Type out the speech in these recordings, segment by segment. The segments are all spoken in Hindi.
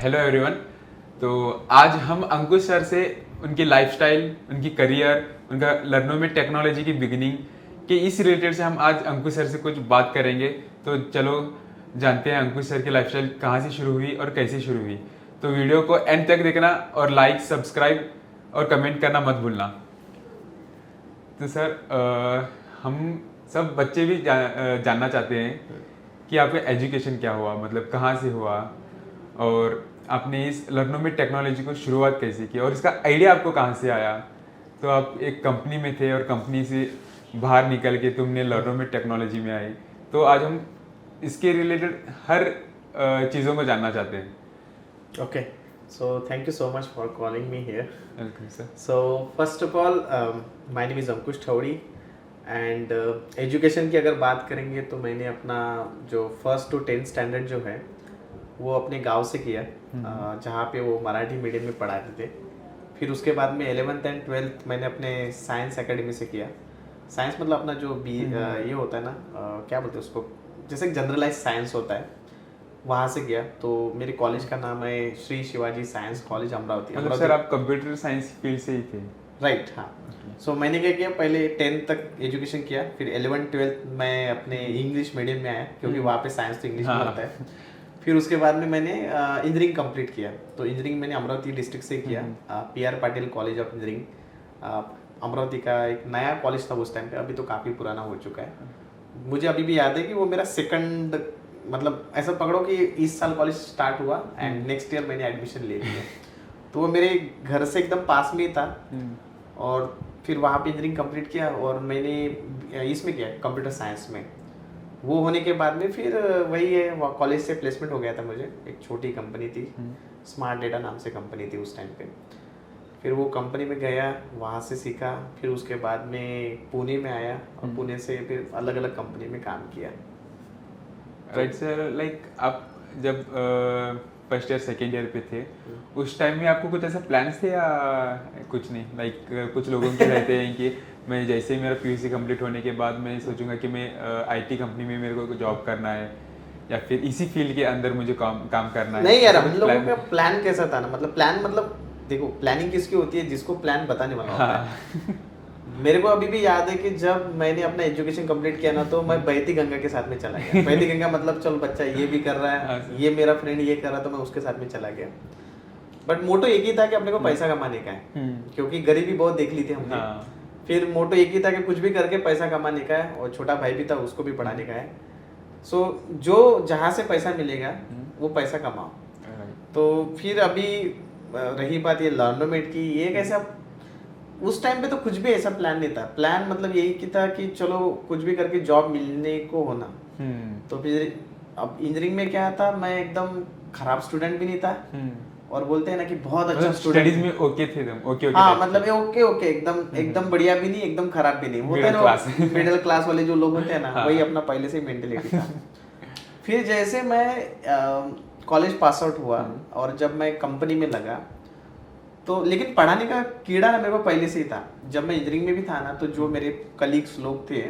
Hello everyone. तो आज हम अंकुश सर से उनकी लाइफस्टाइल, उनकी करियर, उनका लर्नोमेट टेक्नोलॉजी की बिगिनिंग के इस रिलेटेड से हम आज अंकुश सर से कुछ बात करेंगे। तो चलो जानते हैं अंकुश सर की लाइफस्टाइल कहाँ से शुरू हुई और कैसे शुरू हुई। तो वीडियो को एंड तक देखना और लाइक, सब्सक्राइब और कमेंट करना मत भूलना। तो सर हम सब बच्चे भी जानना चाहते हैं कि आपका एजुकेशन क्या हुआ, मतलब कहाँ से हुआ और आपने इस लर्नोमेट टेक्नोलॉजी को शुरुआत कैसे की और इसका आइडिया आपको कहाँ से आया। तो आप एक कंपनी में थे और कंपनी से बाहर निकल के तुमने लर्नोमेट टेक्नोलॉजी में आए। तो आज हम इसके रिलेटेड हर चीज़ों को जानना चाहते हैं। Okay, so thank you so much for calling me here. Welcome sir. So first of all, my name is Ankush Thawdi and education की अगर बात करेंगे तो मैंने अपना जो फर्स्ट टू 10th स्टैंडर्ड जो है वो अपने गांव से किया, जहाँ पे वो मराठी मीडियम में पढ़ाते थे। फिर उसके बाद में 11th एंड 12th मैंने अपने साइंस एकेडमी से किया। साइंस मतलब अपना जो ये होता है ना, क्या बोलते हैं उसको, जैसे जनरलाइज साइंस होता है, वहाँ से गया। तो मेरे कॉलेज का नाम है श्री शिवाजी साइंस कॉलेज अमरावती। मतलब सर आप कंप्यूटर साइंस फील्ड से ही थे? राइट, हाँ। सो मैंने क्या किया, पहले 10th तक एजुकेशन किया, फिर 11th 12th मैं अपने इंग्लिश मीडियम में आया क्योंकि वहाँ पे साइंस तो इंग्लिश में होता है। फिर उसके बाद में मैंने इंजीनियरिंग कंप्लीट किया। तो इंजीनियरिंग मैंने अमरावती डिस्ट्रिक्ट से किया, PR Patil college of engineering. Amravati का एक नया कॉलेज था उस टाइम पे, अभी तो काफ़ी पुराना हो चुका है। मुझे अभी भी याद है कि वो मेरा सेकंड, मतलब ऐसा पकड़ो कि इस साल कॉलेज स्टार्ट हुआ एंड नेक्स्ट ईयर मैंने एडमिशन ले लिया। तो वो मेरे घर से एकदम पास में ही था। और फिर वहाँ पे इंजीनियरिंग कंप्लीट किया और मैंने इसमें किया कंप्यूटर साइंस में। वो होने के बाद में फिर वही है, वहाँ कॉलेज से प्लेसमेंट हो गया था मुझे। एक छोटी कंपनी थी, स्मार्ट डेटा नाम से कंपनी थी उस टाइम पे। फिर वो कंपनी में गया, वहाँ से सीखा। फिर उसके बाद में पुणे में आया और पुणे से फिर अलग अलग कंपनी में काम किया। राइट सर, लाइक आप जब फर्स्ट ईयर सेकेंड ईयर पे थे उस टाइम में आपको कुछ ऐसा प्लान्स थे या कुछ नहीं? लाइक कुछ लोगों के रहते हैं कि मैं जैसे ही मेरा PUC कंप्लीट होने के बाद मैं सोचूंगा कि मैं IT कंपनी में मेरे को जॉब करना है या फिर इसी फील्ड के अंदर मुझे काम करना है। नहीं यार, हम लोगों का प्लान कैसा था ना, मतलब प्लान, मतलब देखो प्लानिंग किसकी होती है, जिसको प्लान बताने वाला होता है। मेरे को अभी भी याद है कि जब मैंने अपना एजुकेशन कंप्लीट किया ना, तो मैं बहती गंगा के साथ में चला गया। बहती गंगा मतलब चल बच्चा ये भी कर रहा है, ये मेरा फ्रेंड ये कर रहा, तो मैं उसके साथ में चला गया। बट मोटो एक ही था कि अपने को पैसा कमाने का है, क्योंकि गरीबी बहुत देख ली थी हमने। फिर मोटो एक ही था कि कुछ भी करके पैसा कमाने का है, और छोटा भाई भी था, उसको भी पढ़ाने का है। सो जो जहाँ से पैसा मिलेगा वो पैसा कमाओ। तो फिर अभी रही बात ये लर्नोमेट की, ये कैसा, उस टाइम पे तो कुछ भी ऐसा प्लान नहीं था। प्लान मतलब यही कि था कि चलो कुछ भी करके जॉब मिलने को होना। तो फिर अब इंजीनियरिंग में क्या था, मैं एकदम खराब स्टूडेंट भी नहीं था और बोलते हैं ना कि बहुत अच्छा स्टूडेंट। स्टडीज में ओके थे तुम? ओके ओके, हाँ, मतलब ये ओके ओके, एकदम बढ़िया भी नहीं, एकदम खराब भी नहीं। होता है ना मिडिल क्लास वाले जो लोग होते हैं ना, वही अपना पहले से ही मेंटेलिटी था। फिर जैसे मैं कॉलेज पास आउट हुआ और जब मैं कंपनी में लगा, तो लेकिन पढ़ाने का कीड़ा ना मेरे को पहले से ही था। जब मैं इंजीनियरिंग में भी था ना, तो जो मेरे कलीग्स लोग थे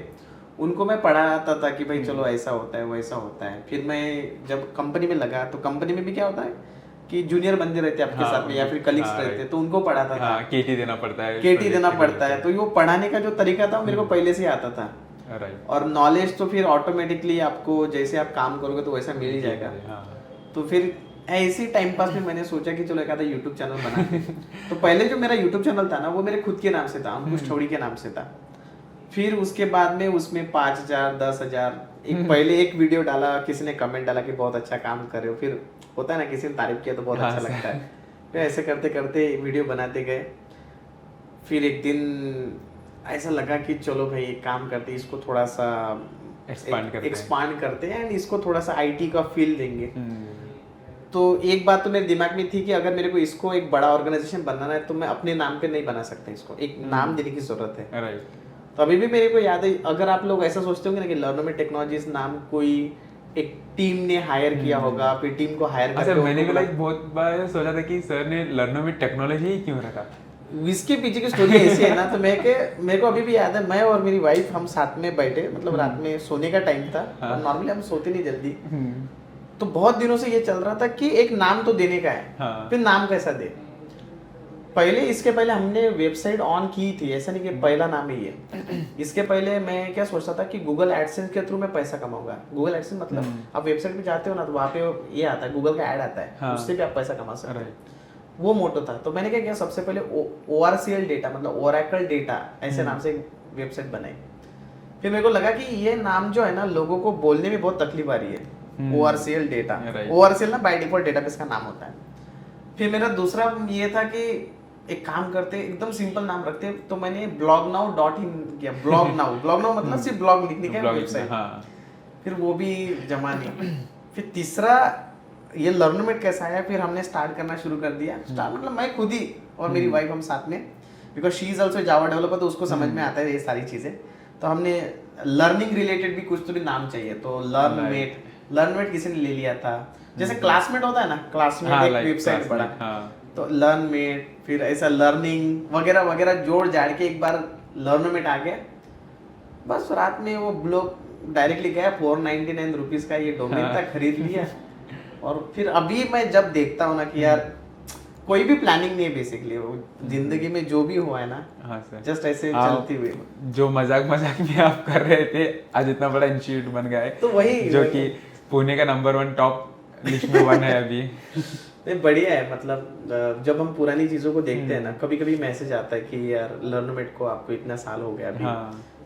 उनको मैं पढ़ाता था कि भाई चलो ऐसा होता है वैसा होता है। फिर मैं जब कंपनी में लगा, तो कंपनी में भी क्या होता है कि जूनियर बंदे रहते हैं आपके साथ में या फिर कलीग्स रहते हैं, तो उनको पढ़ाता था। केटी देना पड़ता है, केटी देना पड़ता है। तो वो पढ़ाने का जो तरीका था मेरे को पहले से आता था। और नॉलेज तो फिर ऑटोमेटिकली आपको, जैसे आप काम करोगे तो वैसा मिल ही जाएगा। तो फिर ऐसी टाइम पास में मैंने सोचा कि चलो एक आधा यूट्यूब चैनल बनाते। तो पहले जो मेरा यूट्यूब चैनल था ना, वो मेरे खुद के नाम से था, अंकुश थौड़ी के नाम से था। फिर उसके बाद में उसमें 5,000 10,000 पहले एक वीडियो डाला, किसी ने कमेंट डाला कि बहुत अच्छा काम कर रहे हो। फिर होता है ना, किसी ने तारीफ किया तो बहुत अच्छा लगता है। फिर ऐसे करते करते वीडियो बनाते गए। फिर एक दिन ऐसा लगा कि चलो भाई एक काम करते, इसको थोड़ा सा एक्सपांड करते हैं एंड इसको थोड़ा सा IT का फील देंगे। तो एक बात तो मेरे दिमाग में थी कि अगर मेरे को इसको एक बड़ा ऑर्गेनाइजेशन बनाना है तो मैं अपने नाम पे नहीं बना सकता, इसको एक नाम देने की जरूरत है। तो अभी भी मेरे को याद है, अगर आप लोग ऐसा सोचते होंगे ना कि लर्नोमेट टेक्नोलॉजीज नाम कोई एक टीम ने हायर किया होगा, फिर टीम को हायर करके मैंने भी लाइक बहुत बार सोचा था कि सर ने लर्नोमेट टेक्नोलॉजी ही क्यों रखा। इसके पीछे की स्टोरी ऐसी है ना, तो मेरे को अभी भी याद है, मैं और मेरी वाइफ हम साथ में बैठे, मतलब रात में सोने का टाइम था और नॉर्मली हम सोते नहीं जल्दी। तो बहुत दिनों से ये चल रहा था कि एक नाम तो देने का है। हाँ। फिर नाम कैसा दे। इसके पहले हमने वेबसाइट ऑन की थी, ऐसा नहीं कि पहला नाम ही है। इसके पहले मैं क्या सोचता था कि गूगल एडसेंस के थ्रू मैं पैसा कमाऊंगा। गूगल एडसेंस मतलब आप वेबसाइट पे जाते हो ना, तो वहाँ पे ये आता है, गूगल का ऐड आता है। हाँ। उससे भी आप पैसा कमा सकते हो। वो मोटो था। तो मैंने क्या किया, सबसे पहले ORCL डेटा मतलब ओरेकल डेटा ऐसे नाम से एक वेबसाइट बनाई। फिर मेरे को लगा कि ये नाम जो है ना, लोगों को बोलने में बहुत तकलीफ आ रही है। ORCL डेटा, ORCL ना बाय डिफॉल्ट डेटाबेस का नाम होता है। फिर मेरा दूसरा ये था कि एक काम करते, एकदम सिंपल नाम रखते। तो मैंने blognow.in किया। blognow मतलब सिर्फ ब्लॉग लिखने का वेबसाइट। फिर वो भी जमा नहीं। फिर तीसरा ये लर्नमेट कैसा आया, फिर हमने स्टार्ट करना शुरू कर दिया। स्टार्ट मतलब मैं खुद ही और मेरी वाइफ, हम साथ में, because she is also Java developer, तो उसको समझ में आता है ये सारी चीजें। तो हमने लर्निंग रिलेटेड भी कुछ तो भी नाम चाहिए, तो लर्नमेट किसी ने ले लिया था। जैसे क्लासमेट होता है ना, क्लासमेट एक वेबसाइट बड़ा, तो लर्नमेट, फिर ऐसा लर्निंग वगैरह वगैरह जोड़ जाड़ के एक बार लर्नमेट आ गया। बस रात में वो ब्लॉग डायरेक्टली गया, 499 रुपीज का ये डोमेन था, खरीद लिया। और फिर अभी मैं जब देखता हूँ ना कि यार कोई भी प्लानिंग नहीं है बेसिकली, वो जिंदगी में जो भी हुआ है ना, जस्ट ऐसे चलती हुई, जो मजाक में आप कर रहे थे, आज इतना बड़ा इंस्टीट्यूट बन गया है। तो वही जो कि पुणे का नंबर 1 टॉप लिस्ट में 1 है अभी। नहीं बढ़िया है। मतलब जब हम पुरानी चीजों को देखते हैं ना, कभी कभी मैसेज आता है कि यार लर्नमेट को आपको इतना साल हो गया अभी।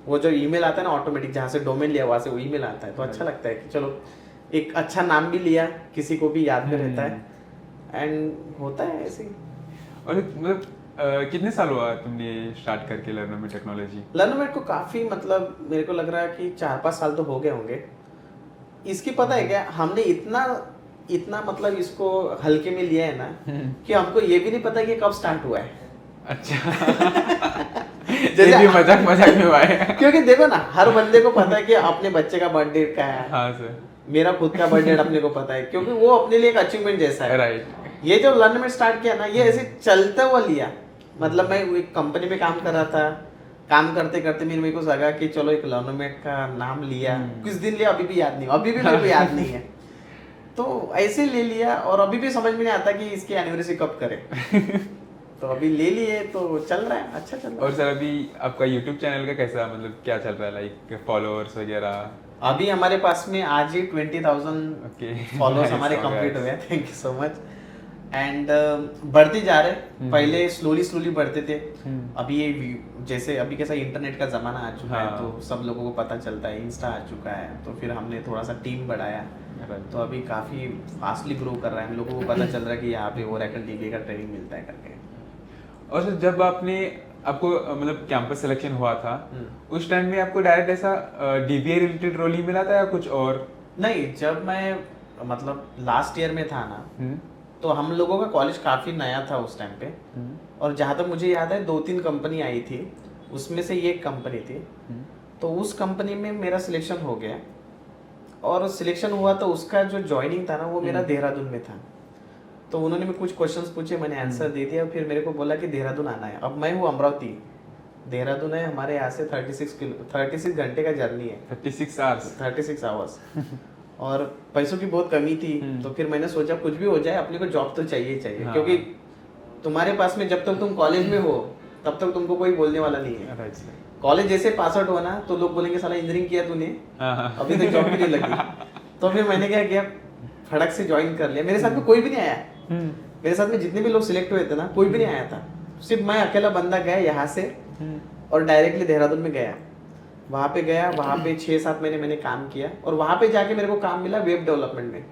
वो जो ईमेल आता है ना ऑटोमेटिक, जहाँ से डोमेन लिया वहाँ से वो ईमेल आता है, तो अच्छा लगता है कि चलो एक अच्छा नाम भी लिया, किसी को भी याद में रहता है, एंड होता है ऐसे ही। और मतलब कितने साल हुआ तुमने स्टार्ट करके लर्नमेट टेक्नोलॉजी? लर्नमेट को काफी, मतलब मेरे को लग रहा है कि 4-5 साल तो हो गए होंगे। इसकी पता है क्या, हमने इतना मतलब इसको हल्के में लिया है ना, कि हमको ये भी नहीं पता कि कब स्टार्ट हुआ है। अच्छा। जैसे भी मजाक में हुआ है। क्योंकि देखो ना, हर बंदे को पता है कि अपने बच्चे का बर्थडे क्या है। हाँ सर। मेरा खुद का बर्थडे अपने को पता है, क्योंकि वो अपने लिए एक अचीवमेंट जैसा है। राइट। ये जो लर्नमेट स्टार्ट किया ना, ये ऐसे चलता हुआ लिया। मतलब मैं एक कंपनी में काम कर रहा था, काम करते करते मेरे को लगा कि चलो एक लर्नमेट का नाम लिया, कुछ दिन लिया, अभी भी याद नहीं, अभी भी मेरे को याद नहीं है। तो ऐसे ले लिया, और अभी भी समझ में नहीं आता कि इसकी एनिवर्सरी कब करें। तो अभी ले लिए, तो चल रहा है, अच्छा चल रहा है। और सर अभी आपका YouTube चैनल का कैसा, मतलब क्या चल रहा है, लाइक फॉलोअर्स वगैरह? अभी हमारे पास में आज ही 20,000 फॉलोअर्स हमारे कंप्लीट हो गए। Thank you so much. And बढ़ते जा रहे, पहले स्लोली बढ़ते थे। अभी ये जैसे अभी कैसा इंटरनेट का जमाना आ चुका है, तो सब लोगों को पता चलता है, इंस्टा आ चुका है, तो फिर हमने थोड़ा सा टीम बढ़ाया, तो अभी काफी फास्टली ग्रो कर रहा है। हम लोगों को पता चल रहा है कि यहाँ पे ओरेकल DBA का ट्रेनिंग मिलता है करके। और सर जब आपको मतलब कैंपस सिलेक्शन हुआ था, उस टाइम में आपको डायरेक्ट ऐसा DBA रिलेटेड रोल ही मिला था या कुछ और? नहीं, जब मैं मतलब लास्ट ईयर में था ना, तो हम लोगों का कॉलेज काफी नया था उस टाइम पे, और जहाँ तक मुझे याद है 2-3 कंपनी आई थी, उसमें से ये एक कंपनी थी। तो उस कंपनी में मेरा सिलेक्शन हो गया, और सिलेक्शन हुआ तो उसका जो ज्वाइनिंग था ना, वो मेरा देहरादून में था। तो उन्होंने कुछ क्वेश्चंस पूछे, मैंने आंसर दे दिया, फिर मेरे को बोला कि देहरादून आना है। अब मैं हूँ अमरावती, देहरादून है हमारे यहाँ से 36 घंटे का जर्नी है। 36 आवर्स। और पैसों की बहुत कमी थी, तो फिर मैंने सोचा कुछ भी हो जाए, अपने को जॉब तो चाहिए। हाँ। क्योंकि तुम्हारे पास में जब तक तुम कॉलेज में हो, तब तक तुमको कोई बोलने वाला नहीं है। कॉलेज जैसे पास आउट हो ना, तो लोग बोलेंगे साला इंजीनियरिंग किया तूने, अभी तक जॉब भी नहीं लगी। तो फिर मैंने क्या किया, फटक से ज्वाइन कर लिया। मेरे साथ में कोई भी नहीं आया, मेरे साथ में जितने भी लोग सिलेक्ट हुए थे ना, कोई भी नहीं आया था। सिर्फ मैं अकेला बंदा गया यहाँ से, और डायरेक्टली देहरादून में गया। वहाँ पे 6-7 महीने मैंने काम किया, और वहाँ पे जाके मेरे को काम मिला वेब डेवलपमेंट में।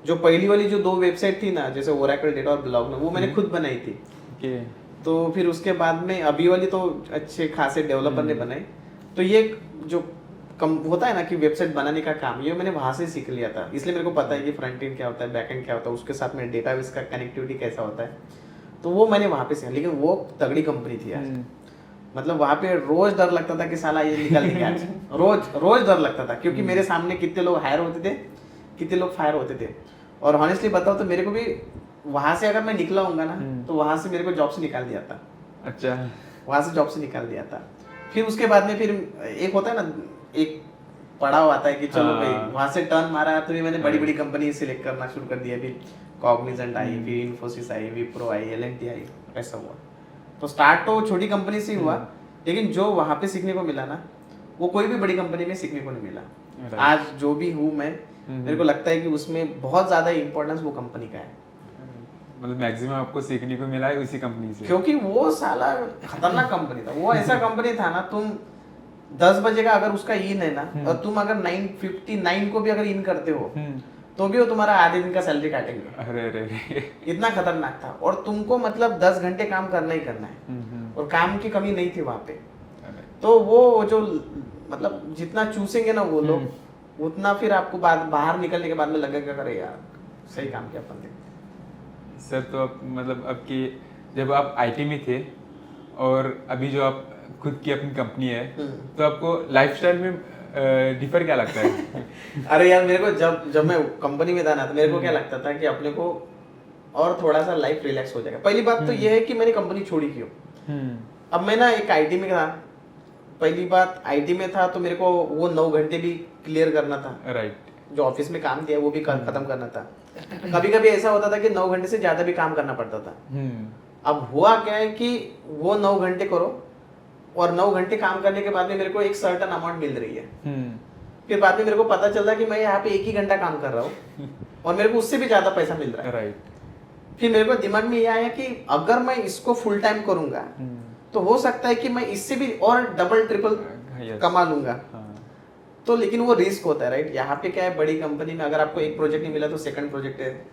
जो पहली वाली जो 2 वेबसाइट थी ना, जैसे ओरेकल डेटा और ब्लॉग, वो मैंने खुद बनाई थी। तो फिर उसके बाद में अभी वाली तो अच्छे खासे डेवलपर ने बनाई। तो ये जो होता है ना कि वेबसाइट बनाने का काम, ये मैंने वहाँ से सीख लिया था। इसलिए मेरे को पता है कि फ्रंट एंड क्या होता है, बैक एंड क्या होता है, उसके साथ में डेटाबेस का कनेक्टिविटी कैसा होता है। तो वो मैंने वहाँ पे सीखा। लेकिन वो तगड़ी कंपनी थी यार, मतलब वहाँ पे रोज डर लगता था कि साला ये निकल नहीं आज। रोज डर लगता था, क्योंकि मेरे सामने कितने लोग हायर होते थे, कितने लोग फायर होते थे। और हॉनेस्टली बताओ तो मेरे को भी वहाँ से अगर मैं निकला होऊंगा ना, तो वहाँ से मेरे को जॉब से निकाल दिया था। अच्छा, वहाँ से जॉब से निकाल दिया था। फिर उसके बाद में फिर एक होता है ना, एक पड़ा हुआ था कि चलो हाँ। भाई वहां से टर्न मारा तो भी मैंने बड़ी बड़ी कंपनी सिलेक्ट करना शुरू कर दिया। फिर कॉग्निजेंट आई, फिर इन्फोसिस आई, विप्रो आई, एल&टी आई, ऐसा हुआ। तो स्टार्ट तो छोटी कंपनी से ही हुआ, लेकिन जो वहां पे सीखने को मिला ना वो कोई भी बड़ी कंपनी में सीखने को नहीं मिला। आज जो भी हूँ मैं, मेरे को लगता है कि उसमें बहुत ज्यादा इंपॉर्टेंस वो कंपनी का है। मतलब मैक्सिमम आपको सीखने को मिला है उसी कंपनी से, क्योंकि वो साला खतरनाक कंपनी था। वो ऐसा कंपनी था ना, तुम 10 बजे का अगर उसका इन है ना, और तुम अगर 9:59 को भी अगर इन करते हो तो भी वो तुम्हारा आधे दिन का सैलरी काटेंगे। अरे अरे अरे, इतना खतरनाक था। और तुमको मतलब 10 घंटे काम करना ही करना है, और काम की कमी नहीं थी वहां पे। तो वो जो मतलब जितना चूसेंगे ना वो लोग, उतना फिर आपको बाहर निकलने के बाद में लगेगा करे यार सही काम किया अपन ने। सर तो अब मतलब आपकी जब आप आईटी में थे और अभी जो आप खुद की अपनी कंपनी है, तो आपको लाइफस्टाइल में डिफर क्या लगता है? अरे यार मेरे को जब मैं कंपनी में था ना, तो मेरे को क्या लगता था कि अपने को और थोड़ा सा लाइफ रिलैक्स हो जाएगा। पहली बात तो ये है कि मैंने कंपनी छोड़ी क्यों। अब मैं ना एक आईटी में था, पहली बात आईटी में था तो मेरे को वो 9 घंटे भी क्लियर करना था। राइट। जो ऑफिस में काम किया वो भी खत्म करना था। कभी कभी ऐसा होता था कि 9 घंटे से ज्यादा भी काम करना पड़ता था। अब हुआ क्या है कि वो 9 घंटे करो, और 9 घंटे काम करने के बाद में मेरे को एक सर्टेन अमाउंट मिल रही है। फिर बाद में मेरे को पता चल रहा है कि मैं यहाँ पे 1 ही घंटा काम कर रहा हूँ और मेरे को उससे भी ज्यादा पैसा मिल रहा है। राइट। फिर मेरे को दिमाग में ये आया कि अगर मैं इसको फुल टाइम करूंगा तो हो सकता है कि मैं इससे भी और डबल ट्रिपल कमा लूंगा। तो लेकिन वो रिस्क होता है, राइट। यहाँ पे क्या है, बड़ी कंपनी में अगर आपको एक प्रोजेक्ट नहीं मिला तो सेकंड प्रोजेक्ट है,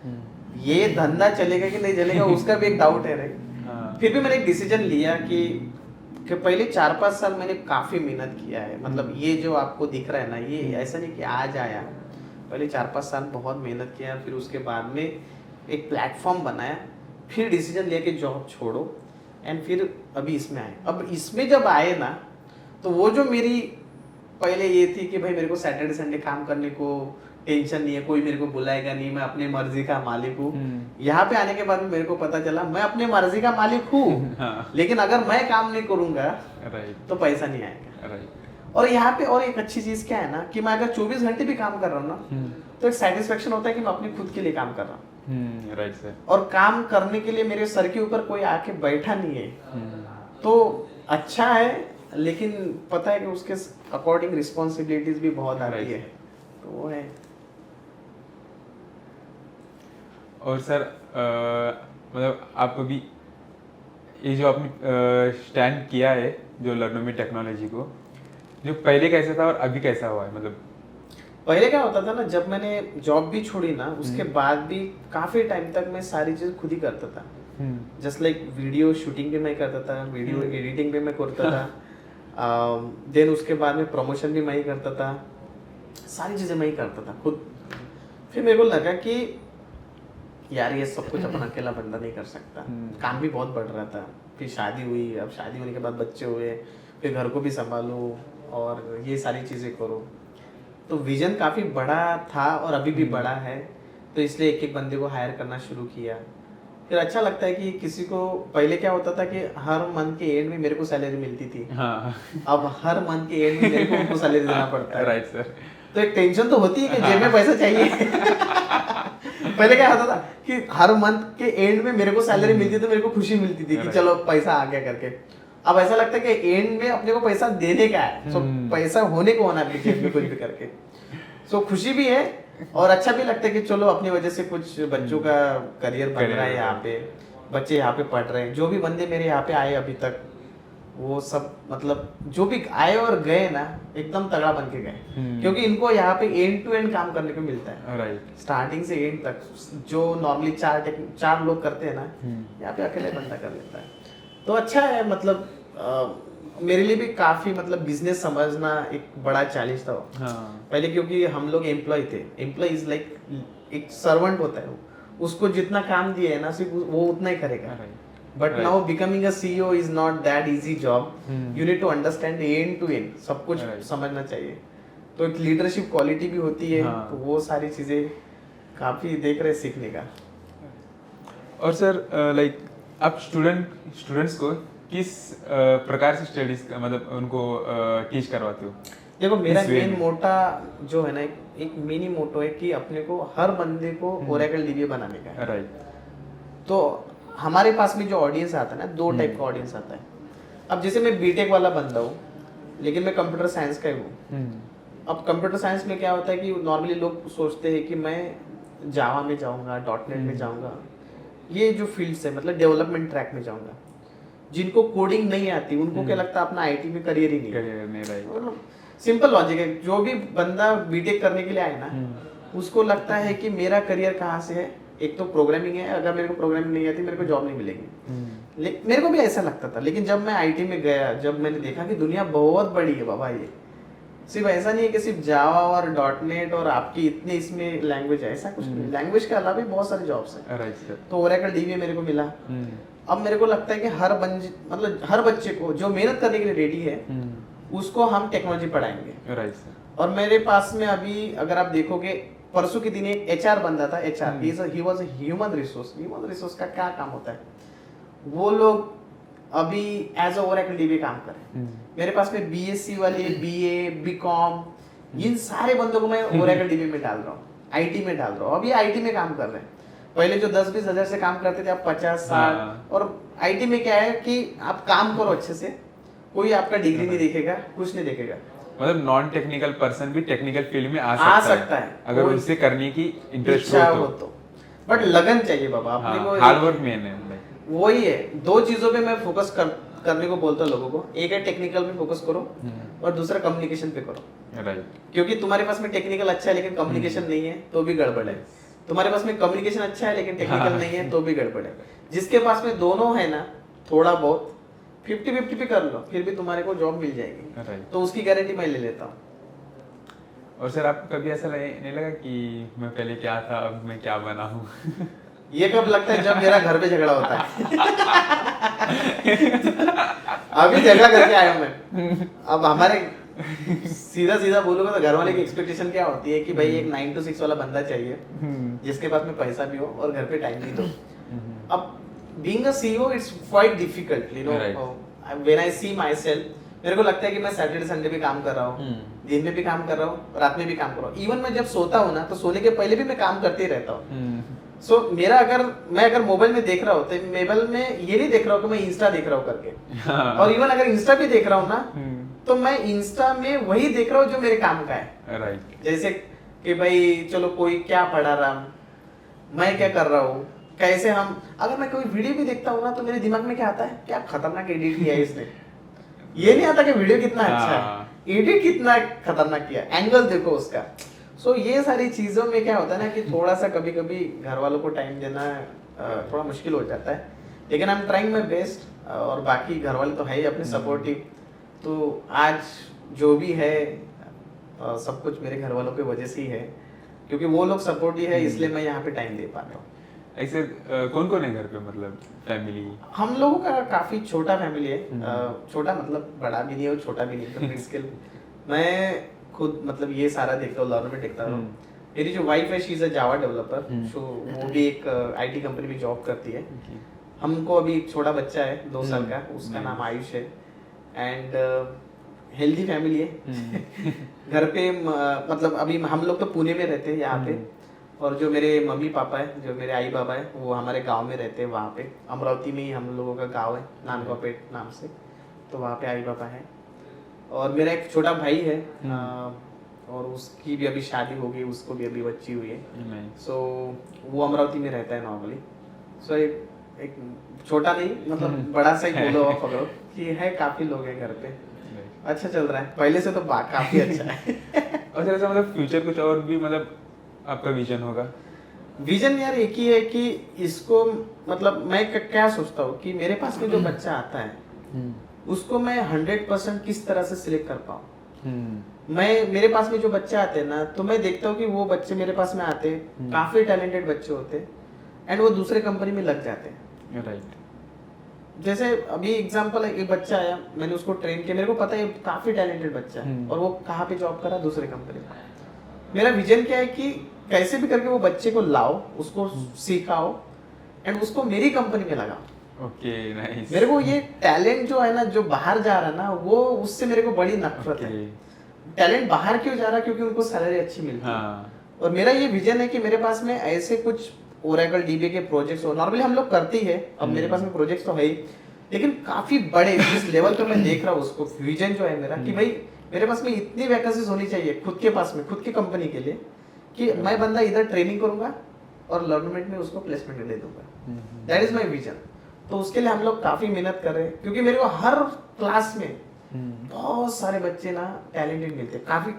ये धंधा चलेगा कि नहीं चलेगा उसका भी एक डाउट है, राइट। फिर भी मैंने एक डिसीजन लिया कि पहले 4-5 साल मैंने काफी मेहनत किया है। मतलब ये जो आपको दिख रहा है ना, ये ऐसा नहीं कि आज आया, पहले 4-5 साल बहुत मेहनत किया। फिर उसके बाद में एक प्लेटफॉर्म बनाया, फिर डिसीजन लिया कि जॉब छोड़ो, एंड फिर अभी इसमें आए। अब इसमें जब आए ना, तो वो जो मेरी पहले ये थी कि भाई मेरे को सैटरडे संडे काम करने को टेंशन नहीं है, कोई मेरे को बुलाएगा नहीं, मैं अपने मर्जी का मालिक हूँ। यहाँ पे आने के बाद में मेरे को पता चला मैं अपने मर्जी का मालिक हूँ, लेकिन अगर मैं काम नहीं करूंगा तो पैसा नहीं आएगा। और यहाँ पे और एक अच्छी चीज क्या है ना, कि मैं अगर 24 घंटे भी काम कर रहा हूँ ना, तो एक सेटिस्फेक्शन होता है कि मैं अपने खुद के लिए काम कर रहा हूँ। Right sir. और काम करने के लिए मेरे सर के ऊपर कोई आके बैठा नहीं है, तो अच्छा है। लेकिन पता है कि उसके अकॉर्डिंग रिस्पॉन्सिबिलिटीज भी बहुत आती है, तो वो है। और सर मतलब आप अभी ये जो आपने स्टैंड किया है जो लर्नोमी टेक्नोलॉजी को, जो पहले कैसा था और अभी कैसा हुआ है? मतलब पहले क्या होता था ना, जब मैंने जॉब भी छोड़ी ना, उसके बाद भी काफी टाइम तक मैं सारी चीज खुद ही करता था। जस्ट लाइक वीडियो शूटिंग भी मैं करता था, वीडियो एडिटिंग भी मैं करता था, देन उसके बाद में प्रमोशन भी मैं ही करता था, सारी चीजें मैं ही करता था खुद। फिर मेरे को लगा कि यार ये सब कुछ अपना अकेला बंदा नहीं कर सकता, काम भी बहुत बढ़ रहा था। फिर शादी हुई, अब शादी होने के बाद बच्चे हुए, फिर घर को भी संभालो और ये सारी चीज़ें करो। तो विजन काफ़ी बड़ा था और अभी भी बड़ा है, तो इसलिए एक एक बंदे को हायर करना शुरू किया। फिर अच्छा लगता है कि किसी को, पहले क्या होता था कि हर मंथ के एंड में मेरे को सैलरी मिलती थी, हाँ। अब हर मंथ के एंड में मेरे को उनको सैलरी देना पड़ता है, राइट सर। तो एक टेंशन तो होती है कि जेब में पैसा चाहिए। पहले क्या होता था कि हर मंथ के एंड में मेरे को सैलरी मिलती तो मेरे को खुशी मिलती थी कि चलो पैसा आ गया करके। अब ऐसा लगता है कि एंड में अपने को पैसा देने का है, सो पैसा होने को होना है जेब में कुछ भी करके। सो खुशी भी है और अच्छा भी लगता है कि चलो अपनी वजह से कुछ बच्चों का करियर बन रहा है, यहाँ पे बच्चे यहाँ पे पढ़ रहे हैं। जो भी बंदे मेरे यहाँ पे आए अभी तक, वो सब मतलब जो भी आए और गए ना, एकदम तगड़ा बन के गए, क्योंकि इनको यहाँ पे एंड टू एंड काम करने को मिलता है, राइट। स्टार्टिंग से एंड तक जो नॉर्मली 4 लोग करते हैं ना, यहाँ पे अकेले बंदा कर लेता है। तो अच्छा है, मतलब मेरे लिए भी काफी, मतलब बिजनेस समझना एक बड़ा चैलेंज था पहले, क्योंकि हम लोग एम्प्लॉय थे। एम्प्लॉय इज लाइक एक सर्वेंट होता है, उसको जितना काम दिया है ना सिर्फ वो उतना ही करेगा। But now becoming a CEO is not that easy job, you need to understand end to end, सब कुछ समझना चाहिए। तो एक लीडरशिप क्वालिटी भी होती है, तो वो सारी चीजें काफी देख रहे सीखने का। और सर लाइक आप स्टूडेंट्स को किस प्रकार से स्टडीज मतलब उनको टीच करवाते हो? देखो मेरा इस way मेन में। मोटा जो है ना, एक मिनी मोटो है कि अपने को हर बंदे को ओरेकल डीबी बनाने का है। राइट। तो हमारे पास में जो ऑडियंस आता है ना, दो टाइप का ऑडियंस आता है। अब जैसे मैं बीटेक वाला बंदा हूँ, लेकिन मैं कंप्यूटर साइंस का ही हूँ। अब कंप्यूटर साइंस में क्या होता है कि नॉर्मली लोग सोचते हैं कि मैं जावा में जाऊँगा, डॉटनेट में जाऊँगा, ये जो फील्ड्स है मतलब डेवलपमेंट ट्रैक में जाऊँगा। जिनको कोडिंग नहीं आती उनको क्या लगता है अपना आईटी में करियर ही नहीं है। करियर नहीं, राइट। सिंपल लॉजिक है, जो भी बंदा बीटेक करने के लिए आए ना, उसको लगता है कि मेरा करियर कहाँ से है। एक तो प्रोग्रामिंग है, अगर मेरे को प्रोग्रामिंग नहीं आती मेरे को जॉब नहीं मिलेगी। मेरे को भी ऐसा लगता था, लेकिन जब मैं आईटी में गया, जब मैंने देखा कि दुनिया बहुत बड़ी है बाबा, ये सिर्फ ऐसा नहीं है कि सिर्फ जावा और डॉटनेट और आपकी इतनी इसमें लैंग्वेज है, ऐसा कुछ नहीं। लैंग्वेज के अलावा भी बहुत सारे जॉब्स हैं। Right sir. तो ओरेकल डीबी मेरे को मिला। अब मेरे को लगता है कि मतलब हर बच्चे को जो मेहनत करने के लिए रेडी है, उसको हम टेक्नोलॉजी पढ़ाएंगे। Right sir. और मेरे पास में अभी अगर आप देखोगे, परसों के दिन एक एचआर बंदा था। HR he was a human resource का क्या काम होता है, वो लोग अभी एज अ ओरेकल डीबी काम कर रहे हैं। मेरे पास में बीएससी वाले, बीए, बीकॉम, इन सारे बंदों को मैं ओरेकल डीबी में डाल रहा हूँ, आईटी में डाल रहा हूँ। अभी आईटी में काम कर रहे हैं। पहले जो 10-20 हजार से काम करते थे, आप 50-60। और आईटी में क्या है कि आप काम करो अच्छे से, कोई आपका डिग्री नहीं देखेगा, कुछ नहीं देखेगा। मतलब नॉन टेक्निकल पर्सन भी टेक्निकल फील्ड में आ सकता है अगर उनसे करने की इंटरेस्ट हो तो। बट लगन चाहिए बाबा, अपने को हार्ड वर्क मेन है। वही है, दो चीजों पे मैं फोकस करने को बोलता हूँ लोगों को। एक है टेक्निकल पे फोकस करो, और दूसरा कम्युनिकेशन पे करो। राइट। क्योंकि तुम्हारे पास में टेक्निकल अच्छा है लेकिन कम्युनिकेशन नहीं है तो भी गड़बड़ है। तुम्हारे पास में कम्युनिकेशन अच्छा है लेकिन टेक्निकल नहीं है तो भी गड़बड़ है। जिसके पास में दोनों है ना, थोड़ा बहुत 50-50 पे कर लो, फिर भी तुम्हारे को जॉब मिल जाएगी। राइट। तो उसकी गारंटी मैं ले लेता हूँ। और सर आपको कभी ऐसा नहीं लगा कि मैं पहले क्या था अब मैं क्या बना हूँ? ये कब लगता है? जब मेरा घर पे झगड़ा होता है। अभी झगड़ा करके आया हूं मैं। अब हमारे सीधा बोलूंगा तो घर वाले की एक्सपेक्टेशन क्या होती है कि भाई एक 9 to 6 वाला बंदा चाहिए, जिसके पास में पैसा भी हो और घर पे टाइम भी दो। अब being a CEO it's quite difficult, you know. When I see myself, मेरे को लगता है कि मैं सैटरडे संडे भी काम कर रहा हूँ, दिन में भी काम कर रहा हूँ, रात में भी काम कर रहा हूँ। इवन मैं जब सोता हूँ ना, तो सोने के पहले भी मैं काम करते ही रहता हूँ। सो मेरा अगर मोबाइल में देख रहा हूँ तो मोबाइल में ये नहीं देख रहा हूँ कि मैं इंस्टा देख रहा हूँ करके। और इवन अगर इंस्टा भी देख रहा हूँ ना, तो मैं इंस्टा में वही देख रहा हूँ जो मेरे काम का है। राइट। जैसे कि भाई चलो कोई क्या पढ़ा रहा, मैं क्या कर रहा हूँ, कैसे हम, अगर मैं कोई वीडियो भी देखता हूँ ना, तो मेरे दिमाग में क्या आता है, क्या खतरनाक एडिट किया है इसने। ये नहीं आता कि वीडियो कितना अच्छा है, एडिट कितना खतरनाक किया, एंगल देखो उसका। सो ये सारी चीजों में क्या होता है ना कि थोड़ा सा कभी कभी घर वालों को टाइम देना थोड़ा मुश्किल हो जाता है, लेकिन I am trying my best. और बाकी घर वाले तो है ही अपने सपोर्टिव। तो आज जो भी है सब कुछ मेरे घर वालों की वजह से ही है, क्योंकि वो लोग सपोर्टिव है, इसलिए मैं यहाँ पे टाइम दे पा रहा हूँ। ऐसे कौन कौन है घर पे, मतलब फैमिली? हम लोगों का काफी छोटा फैमिली है। छोटा मतलब बड़ा भी नहीं है और छोटा भी नहीं है, मिड स्केल। मैं खुद मतलब ये सारा देखता हूँ, लर्न में देखता हूँ। मेरी जो वाइफ है, she is a Java developer, so वो भी एक आईटी कंपनी में जॉब करती है। हमको अभी एक छोटा बच्चा है 2 साल का, उसका नाम आयुष है। एंड हेल्दी फैमिली है। घर पे मतलब अभी हम लोग तो पुणे में रहते हैं यहाँ पे, और जो मेरे मम्मी पापा है, जो मेरे आई बाबा है, वो हमारे गांव में रहते हैं। वहाँ पे अमरावती में ही हम लोगों का गांव है, नानगापेट नाम से, तो वहाँ पे आई बाबा है। और मेरा एक छोटा भाई है, और उसकी भी अभी शादी हो गई, उसको भी अभी बच्ची हुई है। सो वो अमरावती में रहता है नॉर्मली। सो एक छोटा नहीं, मतलब बड़ा सा ही बोलो आप पकड़ो कि है, काफी लोग हैं घर पे। अच्छा चल रहा है, पहले से तो काफी अच्छा है। और ऐसा मतलब फ्यूचर कुछ और भी मतलब आपका विजन होगा? विजन यार एक ही है कि इसको, मतलब मैं क्या सोचता हूँ कि मेरे पास में जो बच्चा आता है उसको मैं 100% किस तरह से सिलेक्ट कर पाऊँ। मेरे पास में जो बच्चे आते हैं ना, तो मैं देखता हूँ कि वो बच्चे मेरे पास में आते हैं, काफी टैलेंटेड बच्चे होते हैं, एंड वो दूसरे कंपनी में लग जाते हैं। राइट। जैसे अभी एग्जांपल है, एक बच्चा आया, मैंने उसको ट्रेन किया, मेरे को पता है काफी टैलेंटेड बच्चा है, और वो कहाँ पे जॉब करा, दूसरे कंपनी में। मेरा विजन क्या है कि कैसे भी करके वो बच्चे को लाओ, उसको सिखाओ, एंड उसको मेरी कंपनी में लगाओ। Okay, nice. मेरे को ये टैलेंट जो है ना, जो बाहर जा रहा है ना, वो उससे मेरे को बड़ी नफरत है। टैलेंट बाहर क्यों जा रहा है, क्योंकि उनको सैलरी अच्छी मिलती है। हाँ और मेरा ये विजन है कि मेरे पास में ऐसे कुछ ओरेकल डीबी के प्रोजेक्ट्स हो, नॉर्मली हम लोग करते ही है, अब मेरे पास में प्रोजेक्ट्स तो है ही, लेकिन काफी बड़े जिस लेवल पे मैं देख रहा हूँ उसको, विजन जो है मेरा कि भाई मेरे पास में इतनी वैकेंसीज होनी चाहिए खुद के पास में, खुद की कंपनी के लिए, कि मैं बंदा इधर ट्रेनिंग करूंगा और लर्नमेंट में उसको प्लेसमेंट दे दूंगा। That is my vision. तो उसके लिए हम लोग काफी मेहनत कर रहे हैं, क्योंकि मेरे को हर क्लास में बहुत सारे बच्चे ना टैलेंटेड मिलते हैं, काफी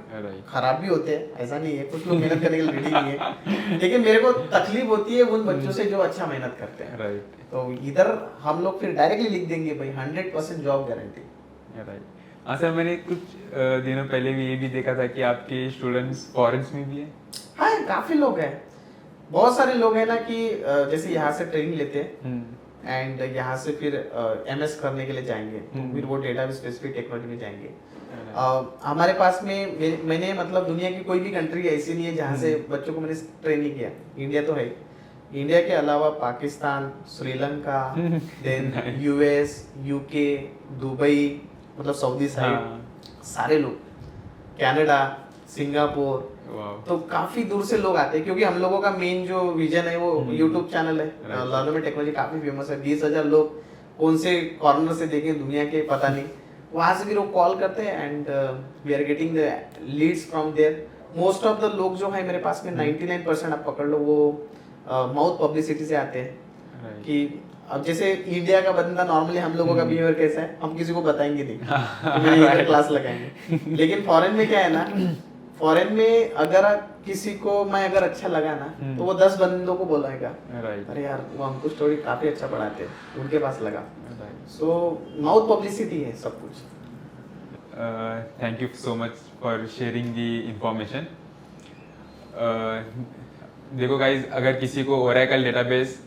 खराब भी होते हैं, ऐसा नहीं है, कुछ लोग मेहनत करने के लिए रेडी नहीं है, लेकिन मेरे को तकलीफ होती है उन बच्चों से जो अच्छा मेहनत करते हैं। राइट। तो इधर हम लोग फिर डायरेक्टली लिख देंगे भाई 100% जॉब गारंटी। राइट। हाँ सर, मैंने कुछ दिनों पहले भी ये भी देखा था कि आपके स्टूडेंट्स फॉरेन्स में भी है। हाँ काफी लोग हैं, बहुत सारे लोग हैं ना कि जैसे यहाँ से ट्रेनिंग लेते हैं एंड यहाँ से फिर एमएस करने के लिए जाएंगे, तो फिर वो डेटा स्पेसिफिक टेक्नोलॉजी में जाएंगे। हमारे पास में मैंने मतलब दुनिया की कोई भी कंट्री ऐसी नहीं है जहाँ से बच्चों को मैंने ट्रेनिंग किया। इंडिया तो है, इंडिया के अलावा Pakistan, Sri Lanka, then US, UK, Dubai, मतलब सऊदी साइड, सारे लोग, कनाडा, सिंगापुर, तो काफी दूर से लोग आते हैं, क्योंकि हम लोगों का मेन जो विजन है वो यूट्यूब चैनल है, लर्नमेंट टेक्नोलॉजी काफी फेमस है। 20,000 लोग कौन से कॉर्नर से देखें दुनिया के पता नहीं, वहां से फिर वो कॉल करते हैं and we are getting the leads from there. Most of the लोग जो है मेरे पास में 99% आप पकड़ लो वो माउथ पब्लिसिटी से आते हैं। कि अब जैसे इंडिया का बंदा नॉर्मली हम लोगों का बिहेवियर कैसा है, हम किसी को बताएंगे नहीं कि मेरे इधर क्लास लगाएंगे, लेकिन फॉरेन में क्या है ना, फॉरेन में अगर किसी को मैं अगर अच्छा लगा ना तो वो 10 बंदों को बोलेगा अरे यार वो हमको स्टोरी काफी अच्छा पढ़ाते हैं, उनके पास लगा। सो माउथ पब्लिसिटी है सब कुछ। Thank you so much for sharing the information. देखो गाइज, अगर किसी को ओरेकल डेटाबेस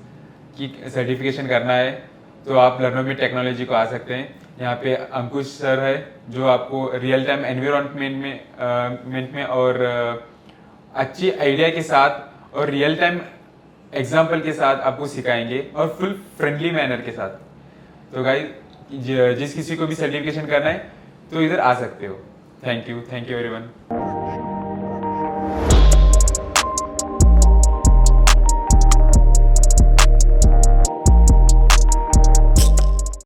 की सर्टिफिकेशन करना है तो आप लर्नोमेट टेक्नोलॉजी को आ सकते हैं। यहाँ पे अंकुश सर है जो आपको रियल टाइम एनवायरनमेंट में और अच्छी आइडिया के साथ और रियल टाइम एग्जाम्पल के साथ आपको सिखाएंगे और फुल फ्रेंडली मैनर के साथ। तो गाइस, जिस किसी को भी सर्टिफिकेशन करना है तो इधर आ सकते हो। Thank you everyone.